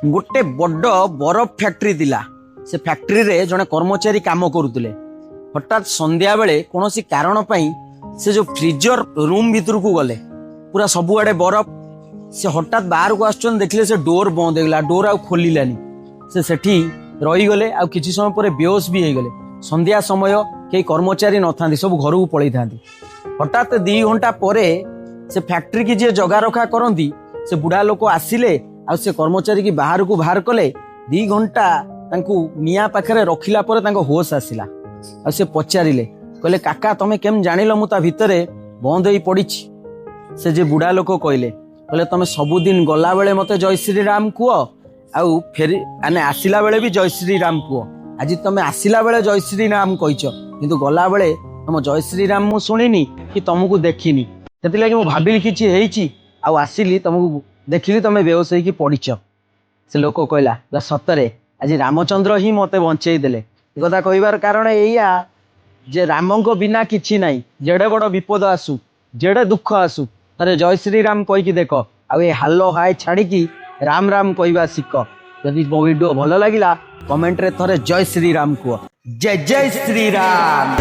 गोटे बड़ बरफ फैक्ट्री थिला। से फैक्ट्री रे जने कर्मचारी काम करुले। हठात संध्या बेले कौन कारण पाई से जो फ्रीजर रूम भीतर को गले पूरा सबुआडे बरफ। से हठात बाहर को आसुचन देखले से डोर बंद हो गला। डोर आ खोलिलानी। से सेठी रही गले। आ किछि समय पर बेहोश भी हो गले। संध्या समय कई कर्मचारी न थांती, सब घर को पलई थांती। हठात 2 घंटा परे से फैक्ट्री की जे जगा रखा करंती से बुढ़ा लोक आसिले। आ से कर्मचारी की बाहर को बाहर कले। 2 घंटा तांकू निया पाखरे रखिला परे तांको होश आसिला। आ से पचारिले कहले काका तमे केम जानिलो मु ता भितरे बंद होई पड़िछि। से जे बुढ़ा लोक कहले तमे सबुदिन गला बेले मते जय श्री राम कुओ आउ फेरी आने आसिला बेले भी जय श्री राम कुओ। आज तमे आसिला बेले जय श्री राम कहिछ किंतु गला बेले तम जय श्री राम मु सुनिनी कि तुमको देखिनी। सेति लागि मु भाबिली किछि हेइछि आउ आसिली तुमको देखिली तमे बेहोश होई कि पड़िछ। से लोक कहला सतरे आज रामचंद्र ही मते बंचेई देले। कथा कहबार कारण एया जे रामंक बिना किछि नाही। जेडे बड़ विपद आसु जेडे दुख आसु तारे जय श्री राम कहि कि देख आ ए हालो हाय छाड़ी कि राम राम कहबा सिक। यदि मो वीडियो भल लागिला कमेंट रे थरे जय श्री राम को। जय जय श्री राम।